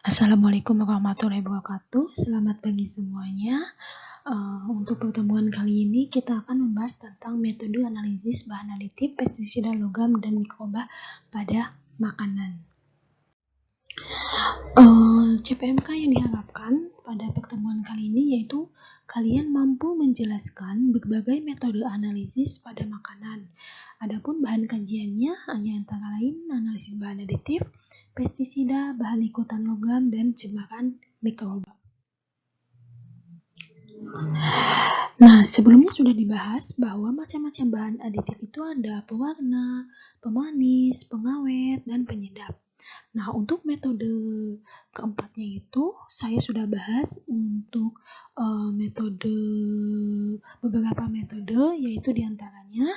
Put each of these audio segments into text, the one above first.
Assalamualaikum warahmatullahi wabarakatuh. Selamat pagi semuanya. Untuk pertemuan kali ini kita akan membahas tentang metode analisis bahan aditif, pestisida, logam, dan mikroba pada makanan. CPMK yang diharapkan pada pertemuan kali ini yaitu kalian mampu menjelaskan berbagai metode analisis pada makanan. Adapun bahan kajiannya antara lain analisis bahan aditif, pestisida, bahan ikutan logam, dan cemaran mikroba. Nah, sebelumnya sudah dibahas bahwa macam-macam bahan aditif itu ada pewarna, pemanis, pengawet, dan penyedap. Nah, untuk metode keempatnya itu saya sudah bahas untuk beberapa metode, yaitu diantaranya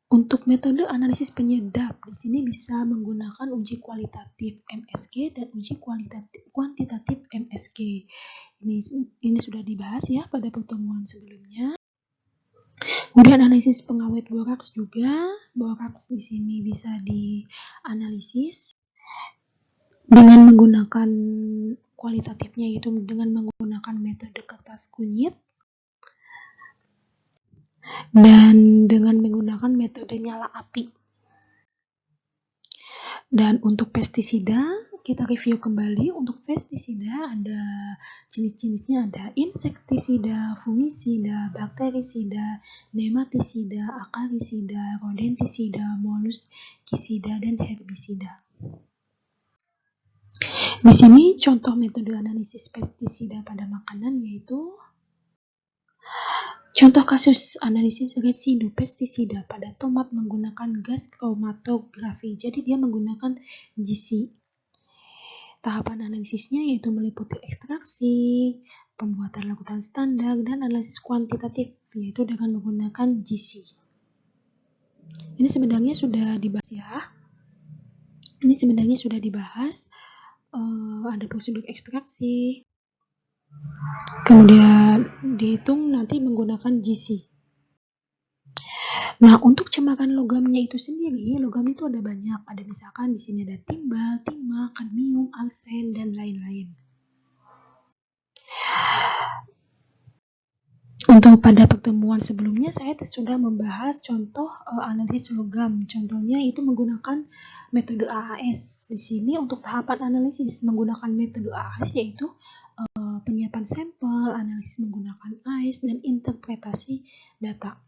untuk metode analisis penyedap. Di sini bisa menggunakan uji kualitatif MSG dan uji kuantitatif MSG. Ini sudah dibahas ya pada pertemuan sebelumnya. Kemudian analisis pengawet boraks juga. Boraks di sini bisa dianalisis dengan menggunakan kualitatifnya, yaitu dengan menggunakan metode kertas kunyit dan dengan menggunakan metode nyala api. Dan untuk pestisida, kita review kembali. Untuk pestisida ada jenis-jenisnya, ada insektisida, fungisida, bakterisida, nematisida, akarisida, rodentisida, moluskisida, dan herbisida. Di sini contoh metode analisis pestisida pada makanan yaitu contoh kasus analisis residu pestisida pada tomat menggunakan gas kromatografi. Jadi dia menggunakan GC. Tahapan analisisnya yaitu meliputi ekstraksi, pembuatan larutan standar, dan analisis kuantitatif yaitu dengan menggunakan GC. Ini sebenarnya sudah dibahas ya. Ada prosedur ekstraksi, kemudian dihitung nanti menggunakan GC. Nah, untuk cemaran logamnya itu sendiri, logam itu ada banyak. Ada misalkan di sini ada timbal, timah, kadmium, arsen, dan lain-lain. Untuk pada pertemuan sebelumnya saya sudah membahas contoh analisis logam. Contohnya itu menggunakan metode AAS. Di sini untuk tahapan analisis menggunakan metode AAS yaitu penyiapan sampel, analisis menggunakan AIS, dan interpretasi data.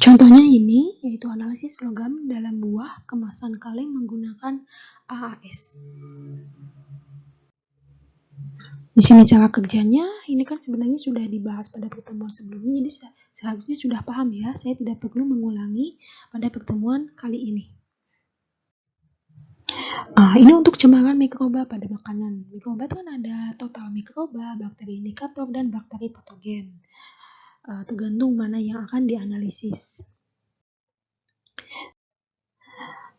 Contohnya ini yaitu analisis logam dalam buah kemasan kaleng menggunakan AAS. Di sini cara kerjanya, ini kan sebenarnya sudah dibahas pada pertemuan sebelumnya, jadi seharusnya sudah paham ya, saya tidak perlu mengulangi pada pertemuan kali ini. Ini untuk cemaran mikroba pada makanan. Mikroba itu kan ada total mikroba, bakteri indikator, dan bakteri patogen. Tergantung mana yang akan dianalisis.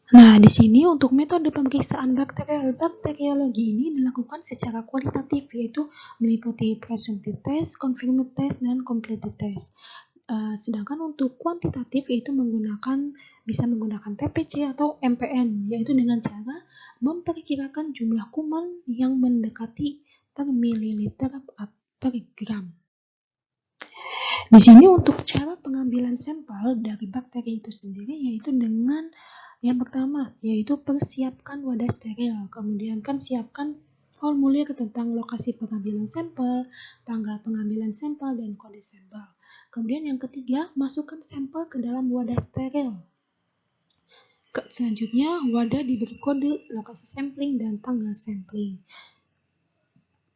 Nah, di sini untuk metode pemeriksaan bakteriologi ini dilakukan secara kualitatif, yaitu meliputi presumptive test, confirmed test, dan completed test. Sedangkan untuk kuantitatif yaitu bisa menggunakan TPC atau MPN, yaitu dengan cara memperkirakan jumlah kuman yang mendekati per mililiter per gram. Di sini untuk cara pengambilan sampel dari bakteri itu sendiri yaitu dengan yang pertama yaitu persiapkan wadah steril, kemudian siapkan formulir tentang lokasi pengambilan sampel, tanggal pengambilan sampel, dan kode sampel. Kemudian yang ketiga, masukkan sampel ke dalam wadah steril. Selanjutnya, wadah diberi kode lokasi sampling dan tanggal sampling.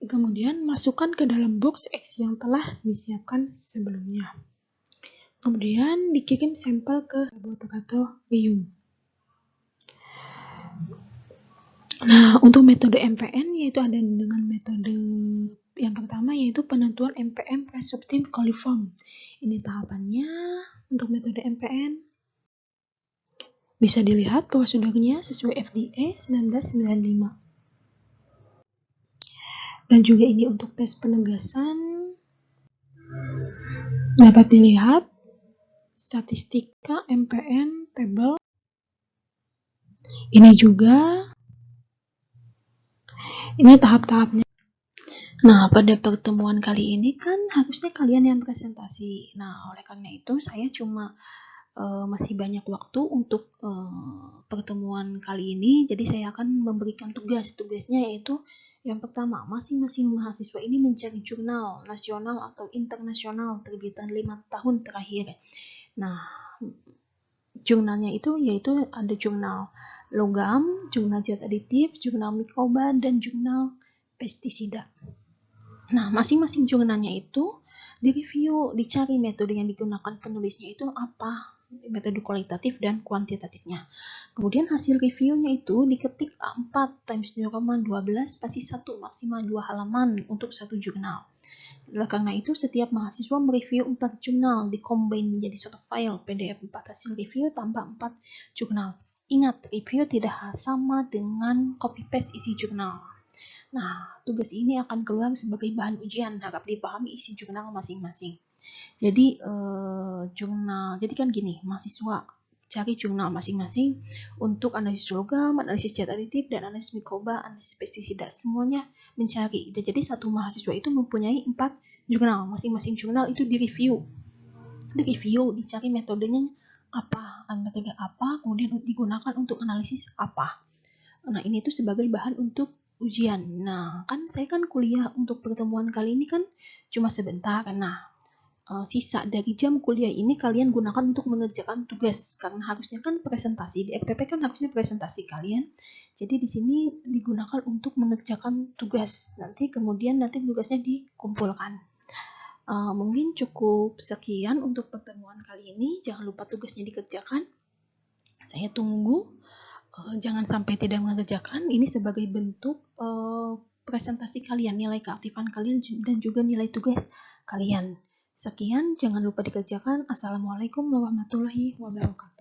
Kemudian masukkan ke dalam box X yang telah disiapkan sebelumnya. Kemudian dikirim sampel ke laboratorium. Nah, untuk metode MPN yaitu ada dengan metode yang pertama yaitu penentuan MPM presumptive coliform. Ini tahapannya untuk metode MPN. Bisa dilihat prosedurnya sesuai FDA 1995. Dan juga ini untuk tes penegasan dapat dilihat statistika MPN table. Ini juga Ini tahap-tahapnya. Nah, pada pertemuan kali ini kan harusnya kalian yang presentasi. Nah, oleh karena itu saya cuma masih banyak waktu untuk pertemuan kali ini, jadi saya akan memberikan tugas. Tugasnya yaitu yang pertama, masing-masing mahasiswa ini mencari jurnal nasional atau internasional terbitan 5 tahun terakhir. Nah, jurnalnya itu yaitu ada jurnal logam, jurnal zat aditif, jurnal mikroba, dan jurnal pestisida. Nah, masing-masing jurnalnya itu direview, dicari metode yang digunakan penulisnya itu apa, metode kualitatif dan kuantitatifnya. Kemudian hasil reviewnya itu diketik A4 times 0,12 spasi 1 maksimal 2 halaman untuk satu jurnal. Oleh karena itu, setiap mahasiswa mereview 4 jurnal, dikombin menjadi suatu file PDF 4 hasil review tambah 4 jurnal. Ingat, review tidak sama dengan copy-paste isi jurnal. Nah, tugas ini akan keluar sebagai bahan ujian, harap dipahami isi jurnal masing-masing. Jadi, jadi kan gini, mahasiswa cari jurnal masing-masing untuk analisis logam, analisis zat aditif, dan analisis mikroba, analisis pestisida. Semuanya mencari. Jadi satu mahasiswa itu mempunyai 4 jurnal. Masing-masing jurnal itu direview. Dicari metodenya apa, metode apa, kemudian digunakan untuk analisis apa. Nah, ini tuh sebagai bahan untuk ujian. Nah, kan saya kan kuliah untuk pertemuan kali ini kan cuma sebentar. Nah, sisa dari jam kuliah ini kalian gunakan untuk mengerjakan tugas, karena harusnya kan presentasi di FPP kan harusnya presentasi kalian. Jadi di sini digunakan untuk mengerjakan tugas. Nanti tugasnya dikumpulkan. Mungkin cukup sekian untuk pertemuan kali ini. Jangan lupa tugasnya dikerjakan. Saya tunggu. Jangan sampai tidak mengerjakan. Ini sebagai bentuk presentasi kalian, nilai keaktifan kalian dan juga nilai tugas kalian. Sekian, jangan lupa dikerjakan. Assalamualaikum warahmatullahi wabarakatuh.